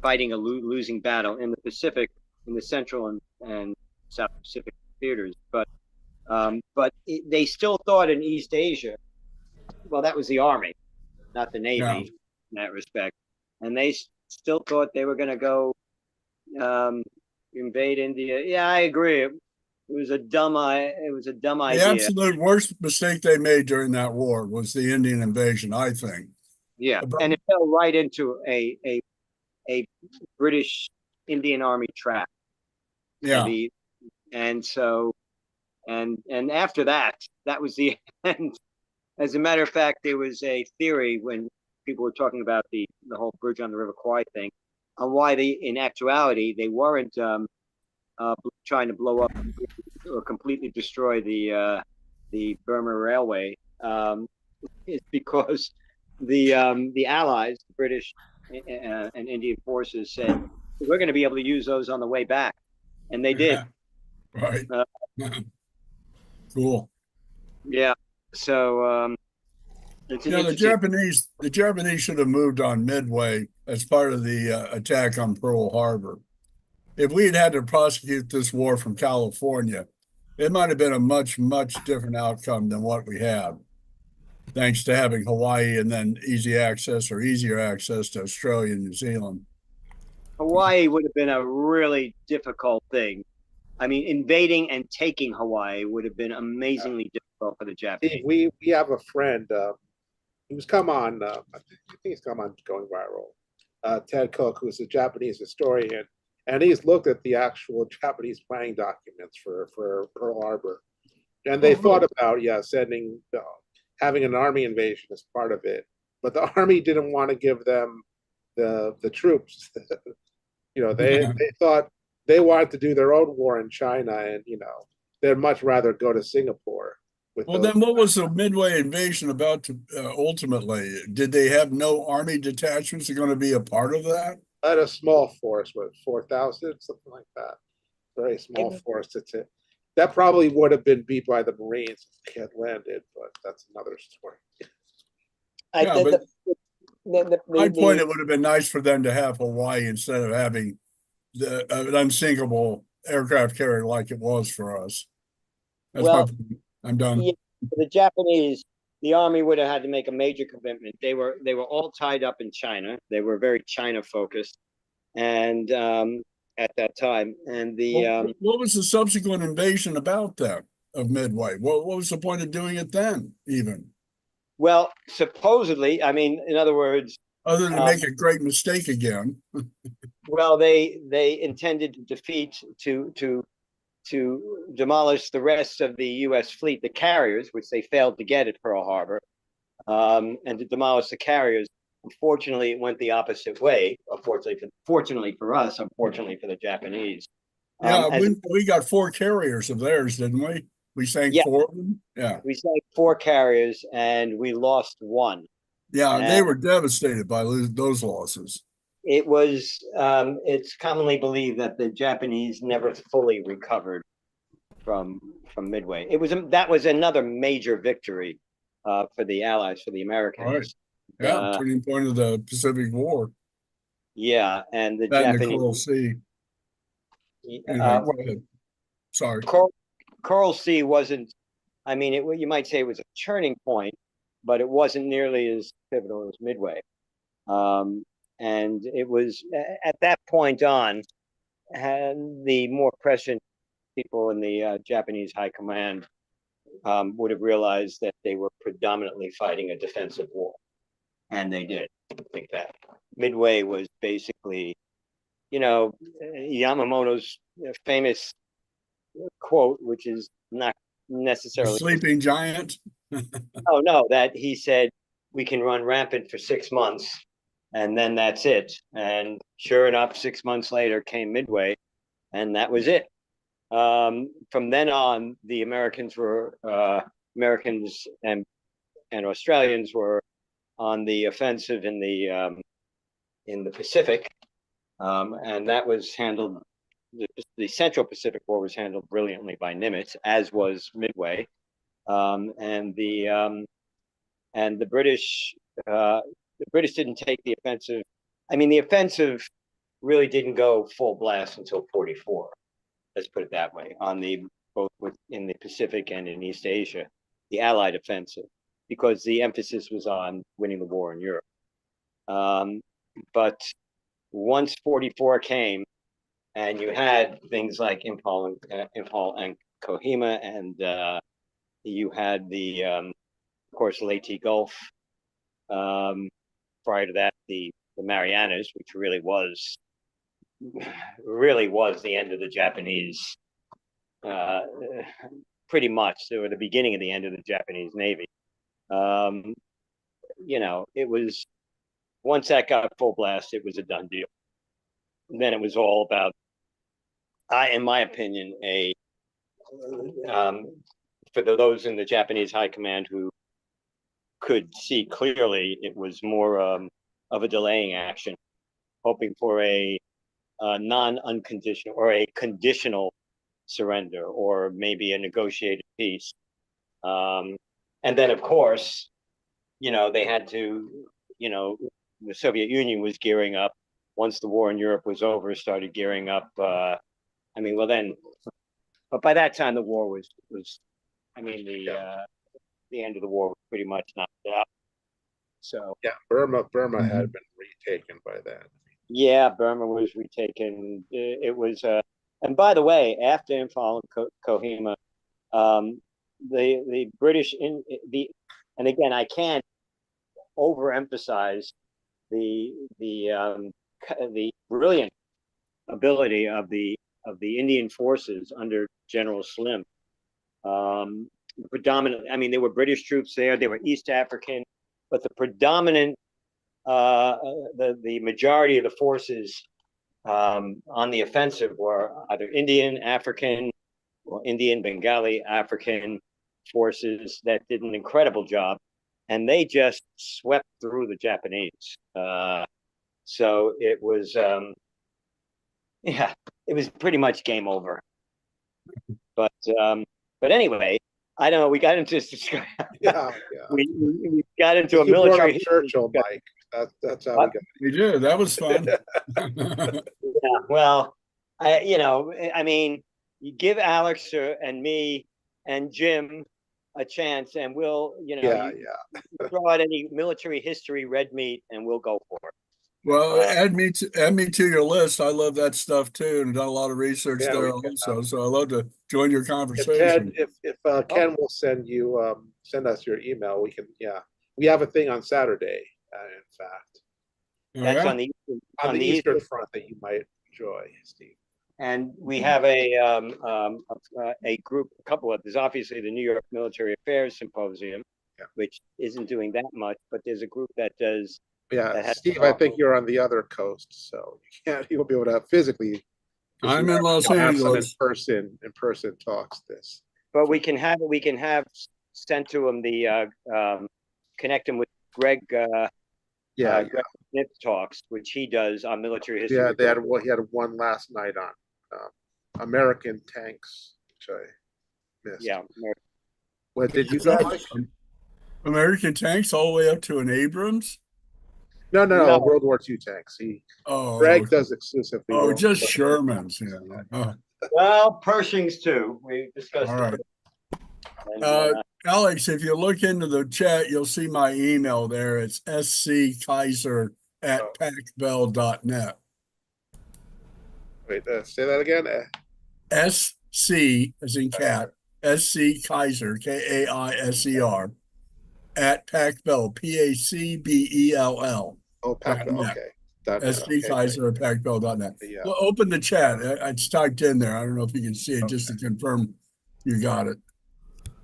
fighting a losing battle in the Pacific, in the Central and South Pacific theaters. But they still thought in East Asia. Well, that was the Army, not the Navy, in that respect, and they still thought they were going to go invade India. Yeah, I agree. It was a dumb idea. The absolute worst mistake they made during that war was the Indian invasion, I think. Yeah, and it fell right into a British Indian Army trap. Yeah. And after that was the end. As a matter of fact, there was a theory when people were talking about the whole bridge on the River Kwai thing, on why in actuality, they weren't trying to blow up or completely destroy the Burma Railway. It's because the Allies, the British and Indian forces, said we're going to be able to use those on the way back, and they did. Right. Cool. Yeah. So the Japanese should have moved on Midway as part of the attack on Pearl Harbor. If we had to prosecute this war from California, it might have been a much, much different outcome than what we have, thanks to having Hawaii and then easier access to Australia and New Zealand. Hawaii would have been a really difficult thing. I mean, invading and taking Hawaii would have been amazingly difficult for the Japanese. We have a friend who's come on, I think he's come on Going Viral, Ted Cook, who's a Japanese historian, and he's looked at the actual Japanese planning documents for Pearl Harbor. And they thought about, sending, having an army invasion as part of it. But the army didn't want to give them the troops. They thought they wanted to do their own war in China, and they'd much rather go to Singapore. Then what was the Midway invasion about to ultimately? Did they have no army detachments that are going to be a part of that? Had a small force, 4,000, something like that. Very small force. That probably would have been beat by the Marines if they had landed, but that's another story. My point, it would have been nice for them to have Hawaii instead of having an unsinkable aircraft carrier like it was for us. That's my point. I'm done. Yeah, for the Japanese, the army would have had to make a major commitment. They were all tied up in China. They were very China focused, and at that time, and what was the subsequent invasion about that of Midway? What was the point of doing it then? Even well, supposedly, I mean, in other words, other than make a great mistake again. Well, they intended to defeat to demolish the rest of the U.S. fleet, the carriers, which they failed to get at Pearl Harbor, and to demolish the carriers. Unfortunately, it went the opposite way. Fortunately for us, unfortunately for the Japanese. We got 4 carriers of theirs, didn't we? We sank Yeah. 4 of them. Yeah. We sank 4 carriers and we lost 1. Yeah. And They were devastated by those losses. it was, it's commonly believed that the Japanese never fully recovered from Midway. That was another major victory for the Allies, for the Americans. Right. Yeah. Turning point of the Pacific War. Yeah. And the That and the Japanese. Coral Sea. Well, Go ahead. Sorry. Coral Sea wasn't, I mean, you might say it was a turning point, but it wasn't nearly as pivotal as Midway. And it was at that point on, and the more prescient people in the Japanese high command would have realized that they were predominantly fighting a defensive war. And they did. I think that Midway was basically, Yamamoto's famous quote, which is not necessarily The sleeping giant. Oh no, that he said we can run rampant for 6 months and then that's it. And sure enough, 6 months later came Midway, and that was it. From then on, the Americans and Australians were on the offensive in the Pacific, and that was handled. The Central Pacific War was handled brilliantly by Nimitz, as was Midway, and the British. The British didn't take the offensive. I mean, the offensive really didn't go full blast until 44. Let's put it that way. Both in the Pacific and in East Asia, the Allied offensive, because the emphasis was on winning the war in Europe. But once 44 came, and you had things like Impal and Kohima, and you had of course, Leyte Gulf. Prior to that, the Marianas, which really was the end of the Japanese. Pretty much, they were the beginning of the end of the Japanese Navy. It was, once that got full blast, it was a done deal. And then it was all about, in my opinion, for those in the Japanese high command who could see clearly, it was more of a delaying action, hoping for a non-unconditional or a conditional surrender, or maybe a negotiated peace. And then, of course, they had to, the Soviet Union was gearing up once the war in Europe was over, started gearing up. But by that time the war was the end of the war was pretty much knocked out. So yeah, Burma had been retaken by then. Yeah, Burma was retaken. It was, and by the way, after Imphal and Kohima, the British and again, I can't overemphasize the brilliant ability of the Indian forces under General Slim. Predominantly, I mean, there were British troops there. They were East African, but the predominant, the majority of the forces on the offensive were either Indian, African, or Indian, Bengali, African forces that did an incredible job, and they just swept through the Japanese. So it was, it was pretty much game over. But anyway, I don't know. We got into this. Yeah. We got into a military. Churchill, Mike. That's how we got. We did. That was fun. Yeah. Well, I mean, you give Alex and me and Jim a chance, and we'll, throw out any military history red meat, and we'll go for it. Well, add me to your list. I love that stuff too, and done a lot of research there also. So I love to join your conversation. If Ken will send us your email, we can. Yeah, we have a thing on Saturday. In fact, that's on the Eastern Front that you might enjoy, Steve. And we have a group, there's obviously the New York Military Affairs Symposium, which isn't doing that much, but there's a group that does. Yeah, Steve, I think you're on the other coast, so you won't be able to physically. I'm in Los Angeles. Some in person talks this. But we can have sent to him connect him with Greg. Greg Smith talks, which he does on military history. Yeah, he had one last night on American tanks, which I missed. Yeah. What did you go, Mike? American tanks all the way up to an Abrams? No, No. World War II tanks. Greg does exclusively. Oh, just Shermans. Yeah. Oh. Well, Pershings too. We discussed. All right. it. And, Alex, if you look into the chat, you'll see my email there. It's sckaiser@pacbell.net. Wait, say that again. SC as in cat, SC Kaiser, KAISER, @pacbell, PACBELL. Oh, Pacbell. Okay. SC Kaiser at pacbell.net. Yeah. Well, open the chat. It's typed in there. I don't know if you can see it, just to confirm you got it.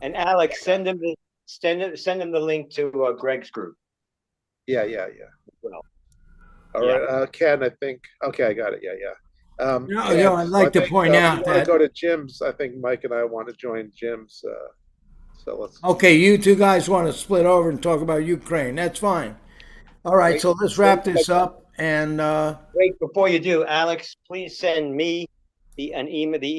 and Alex, send him the link to Greg's group. Yeah. Well, All right, Ken, I think. Okay, I got it. Yeah. I'd like to point out that go to Jim's. I think Mike and I want to join Jim's. So let's. Okay, you two guys want to split over and talk about Ukraine. That's fine. All right, so let's wrap this up. And wait, before you do, Alex, please send me the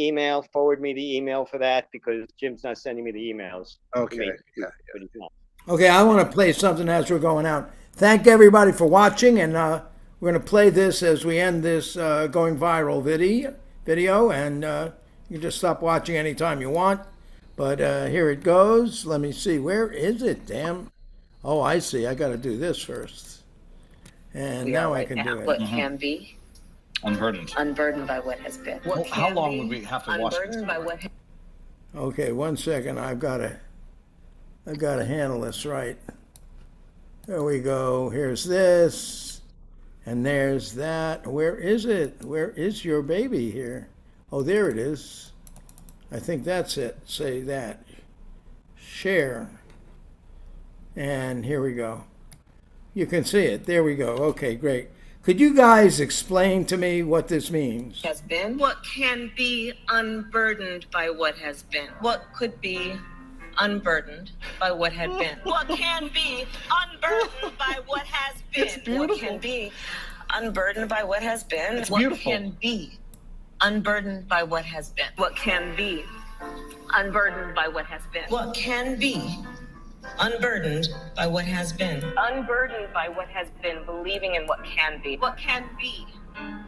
email. Forward me the email for that, because Jim's not sending me the emails. Okay. Yeah. But he's not. okay, I want to play something as we're going out. Thank everybody for watching, and we're going to play this as we end this going viral video, and you can just stop watching anytime you want. But here it goes. Let me see. Where is it? Damn. Oh, I see. I got to do this first. And now I can do it. What can be unburdened by what has been. What how long would we have to watch this? Unburdened by what. Okay, 1 second. I've got to handle this right. There we go. Here's this, and there's that. Where is it? Where is your baby here? Oh, there it is. I think that's it. Say that. Share. And here we go. You can see it. There we go. Okay, great. Could you guys explain to me what this means? Has been. What can be unburdened by what has been. What could be unburdened by what had been. What can be unburdened by what has been. It's beautiful. What can be unburdened by what has been. It's what beautiful. Can be unburdened by what has been. What can be unburdened by what has been. What can be unburdened by what has been. Unburdened by what has been, believing in what can be. What can be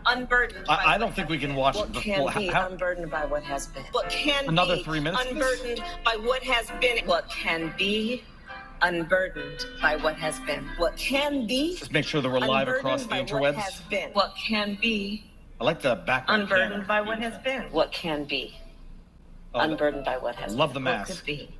unburdened by I don't think we can watch what the can full. be unburdened by what has been. What can Another be 3 minutes, please? unburdened by what has been. What can be unburdened by what has been. What can be Just make sure that we're live across the unburdened by what interwebs. has been. What can be I like the background. unburdened piano. by what has been. What can be unburdened by what has been. Love the What mask. could be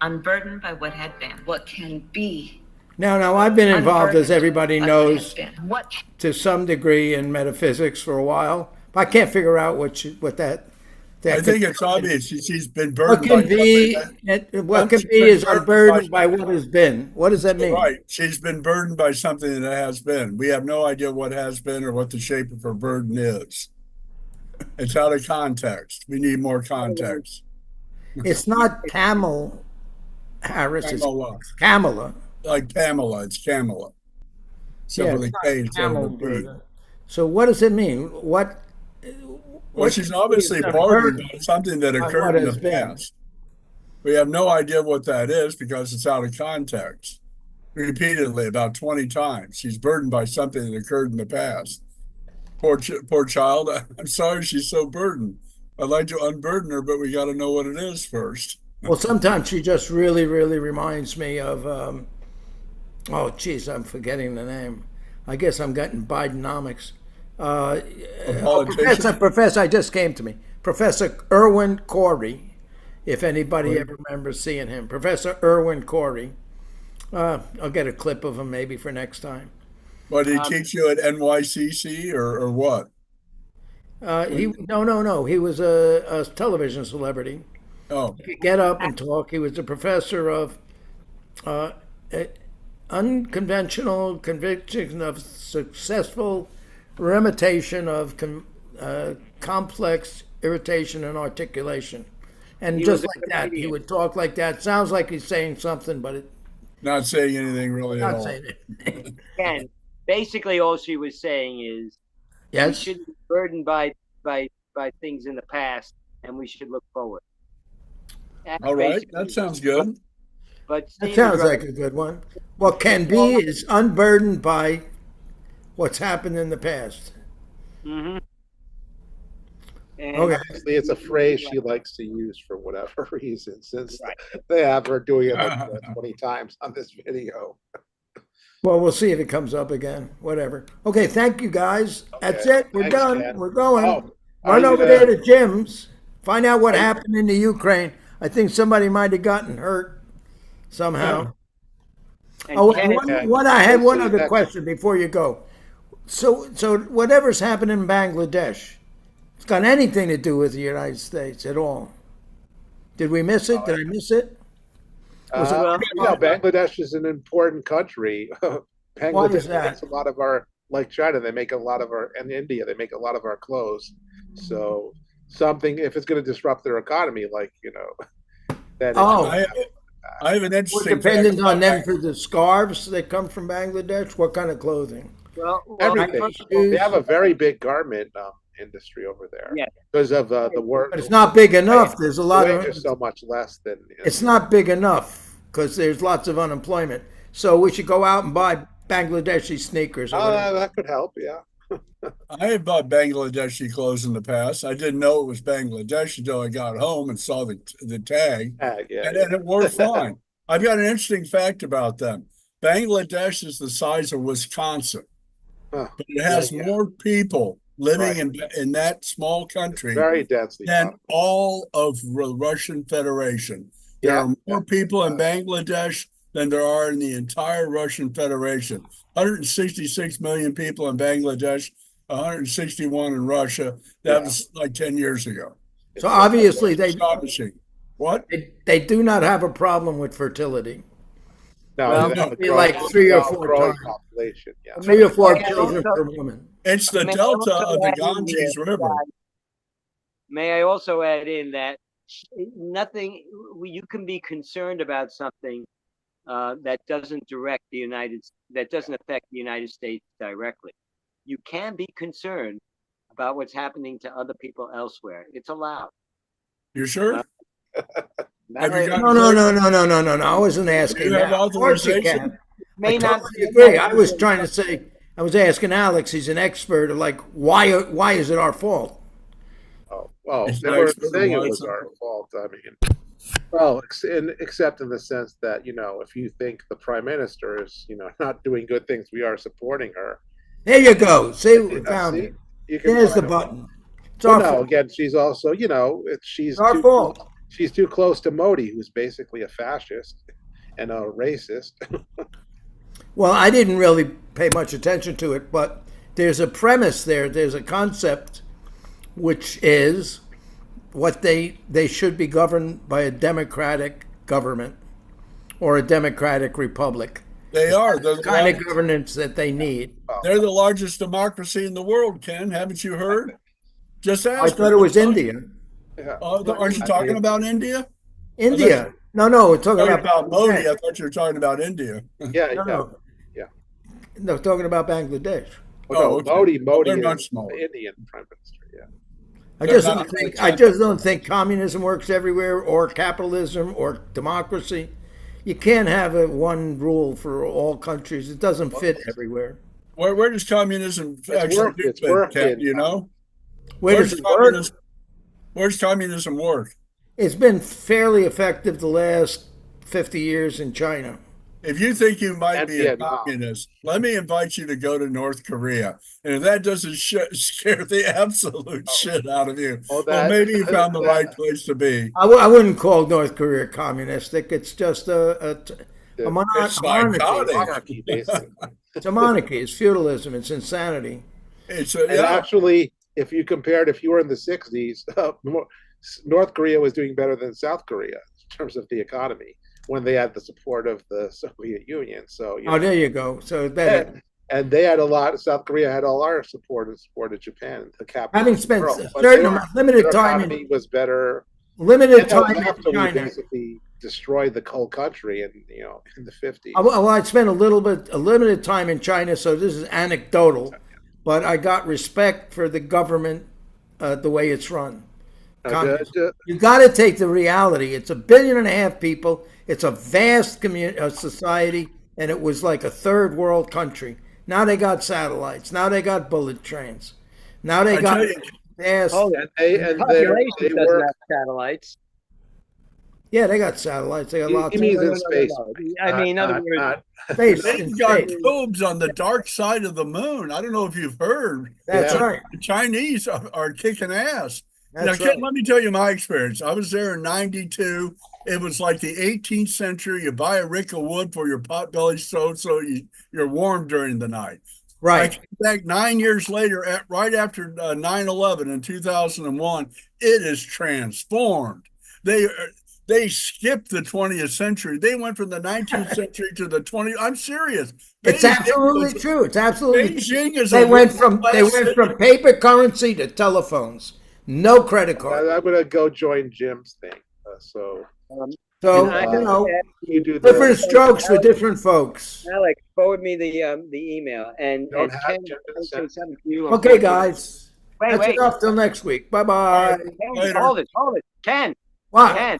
unburdened by what had been. What can be Now, I've been involved, as unburdened everybody by knows, what has been. What to some degree in metaphysics for a while. I can't figure out what that I think it's obvious she's been what burdened can by be something what can She's be been is burdened unburdened by by what has been. What does that mean? Right. She's been burdened by something that has been. We have no idea what has been or what the shape of her burden is. It's out of context. We need more context. It's not Camel Harris. Kamala. It's Kamala. Like Pamela, it's Kamala. So Yeah, with it's a not K instead of a Camel P. burden. So what does it mean? Well, she's obviously burdened by something that by occurred what in has the been. past. We have no idea what that is because it's out of context. Repeatedly, about 20 times. She's burdened by something that occurred in the past. Poor child. I'm sorry she's so burdened. I'd like to unburden her, but we got to know what it is first. Well, sometimes she just really, really reminds me of, oh, geez, I'm forgetting the name. I guess I'm getting Bidenomics. Professor, I just came to me. Professor Irwin Corey, if anybody ever remembers seeing him. Professor Irwin Corey. I'll get a clip of him maybe for next time. What, did he teach you at NYCC or what? No. He was a television celebrity. Oh, He could get up and talk. He was a professor of unconventional conviction of successful remetation of complex irritation and articulation. And He just was a like that, he comedian. would talk like that. Sounds like he's saying something, but Not saying anything really at not all. saying it. And basically, all she was saying is we Yes? shouldn't be burdened by things in the past, and we should look forward. That's All right, basically- that sounds good. But That Stephen's sounds right. like a good one. What can be is unburdened by what's happened in the past. Mm-hmm. And Okay. Honestly, it's a phrase she likes to use for whatever reason, since they have her doing it like 20 times on this video. Well, we'll see if it comes up again. Whatever. Okay, thank you guys. That's Okay. it. We're Thanks, done. Ken. We're going. Oh, are Run you over gonna- there to Jim's. Find out what happened in the Ukraine. I think somebody might have gotten hurt somehow. and Oh, Ken, I had one This is other next. question before you go. So whatever's happened in Bangladesh, it's got anything to do with the United States at all? Did we miss it? Did I miss it? Well, Bangladesh is an important country. Why is Bangladesh that? makes a lot of our, like China, they make a lot of our, and India, they make a lot of our clothes. So something, if it's going to disrupt their economy, like, that. Oh. I have an We're interesting dependent fact on them about for the scarves that come from Bangladesh. What kind of clothing? well, Everything. first of all, They have a very big garment industry over there. Yeah. Because of the work. But it's not big enough. There's a lot of. There's so much less than. It's not big enough because there's lots of unemployment. So we should go out and buy Bangladeshi sneakers. Or whatever. That could help. Yeah. I have bought Bangladeshi clothes in the past. I didn't know it was Bangladesh until I got home and saw the tag, Yeah. and then it worked fine. I've got an interesting fact about them. Bangladesh is the size of Wisconsin, Huh. but it has Yeah. more people living Right. in that small country Very densely. than populated. all of the Russian Federation. There Yeah. are more people in Bangladesh than there are in the entire Russian Federation. 166 million people in Bangladesh, 161 in Russia. That Yeah. was like 10 years ago. So obviously Astonishing. What? they do not have a problem with fertility. No, Well, they have a be like growing- 3 or 4 growing times. population. Yeah. 3 or 4 Yeah, children also- per woman. It's the May I delta also of the add in Ganges here River. May I also add in that nothing, you can be concerned about something that doesn't affect the United States directly. You can be concerned about what's happening to other people elsewhere. It's allowed. You sure? Not Have you really. got- No. I wasn't asking you have that. Of course you authorization? can. May I not totally agree. I was trying to say, I was asking Alex, he's an expert, like, why is it our fault? Well, It's they not weren't extreme saying it wise, was our fault. I mean, well, except in the sense that, if you think the prime minister is, not doing good things, we are supporting her. There you go. See, we found See? it. You can There's the find it. button. It's Well, our no, fault. again, she's also, she's It's our too, fault. she's too close to Modi, who's basically a fascist and a racist. Well, I didn't really pay much attention to it, but there's a premise there. There's a concept, which is what they should be governed by a democratic government or a democratic republic. They are. They're The the, kind of largest, governance that they need. they're the largest democracy in the world, Ken. Haven't you heard? Just ask. I thought it was India. Yeah. Aren't you talking about India? India. No, we're talking Talking about about Modi. I thought you were talking about India. Yeah, No. Yeah. No, talking about Bangladesh. Well, okay. no, Modi They're is much smaller. the Indian prime minister. Yeah. I They're just not don't think like I just don't think communism works everywhere, or capitalism, or democracy. You can't have a one rule for all countries. It doesn't fit everywhere. Where does communism actually worked- do it's fit, worked Ken? in- You know? Where does it work? Where's communism work? It's been fairly effective the last 50 years in China. If you think you might And be a Vietnam. communist, let me invite you to go to North Korea. And if that doesn't scare the absolute shit out of you, Oh, well, that- maybe you found the that- right place to be. I wouldn't call North Korea communistic. It's just a It's monarchy. psychotic. Monarchy, basically. It's a monarchy. It's feudalism. It's insanity. It's And actually, if you were in the 60s, North Korea was doing better than South Korea in terms of the economy when they had the support of the Soviet Union. So, Oh, there you go. So that and they had a lot. South Korea had all our support and support of Japan, the capital. having of the spent world. a But certain their- amount, limited their time economy in was better. limited And that was time after in we China. basically destroyed the whole country in the 50s. Well, I spent a limited time in China, so this is anecdotal, but I got respect for the government, the way it's run. You got to take the reality. It's 1.5 billion people. It's a vast society, and it was like a third world country. Now they got satellites. Now they got bullet trains. Now they I got tell you, vast. And they Population doesn't work. have satellites. Yeah, they got satellites. They got lots He of means in space. I mean, in other words, space. they've got probes on the dark side of the moon. I don't know if you've heard. That's Yeah. right. The Chinese are kicking ass. That's Now, right. let me tell you my experience. I was there in '92. It was like the 18th century. You buy a rick of wood for your potbelly stove so you're warm during the night. I Right. came back 9 years later, right after 9/11 in 2001. It is transformed. They skipped the 20th century. They went from the 19th century to the 20th. I'm serious. It's absolutely true. It's absolutely true. Beijing is They a went from world-class paper currency to telephones, no credit card. I'm gonna go join Jim's thing. So So I you know, you do different the strokes for different folks. Alex, forward me the email and Don't have Ken, Jim I to would say send. something to you. Okay, guys. Wait, That's enough till next week. Bye bye. Later. Hold it. Ken, What?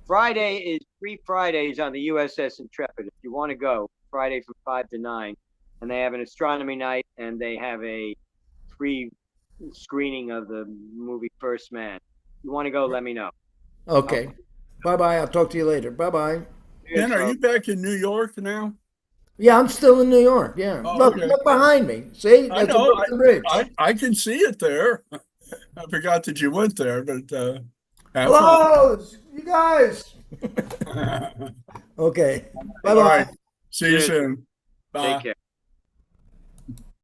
Friday is Free Fridays on the USS Intrepid. If you want to go, Friday from 5 to 9. And they have an astronomy night and they have a free screening of the movie First Man. If you want to go, let me know. Okay. Bye bye. I'll talk to you later. Bye bye. Ken, are you back in New York now? Yeah, I'm still in New York. Yeah. Oh, look, okay. look behind me. See? I That's know. a Brooklyn Bridge. I can see it there. I forgot that you went there, but have Hello, you guys. fun. Okay. Bye All bye. right. See you soon. Bye. Take care.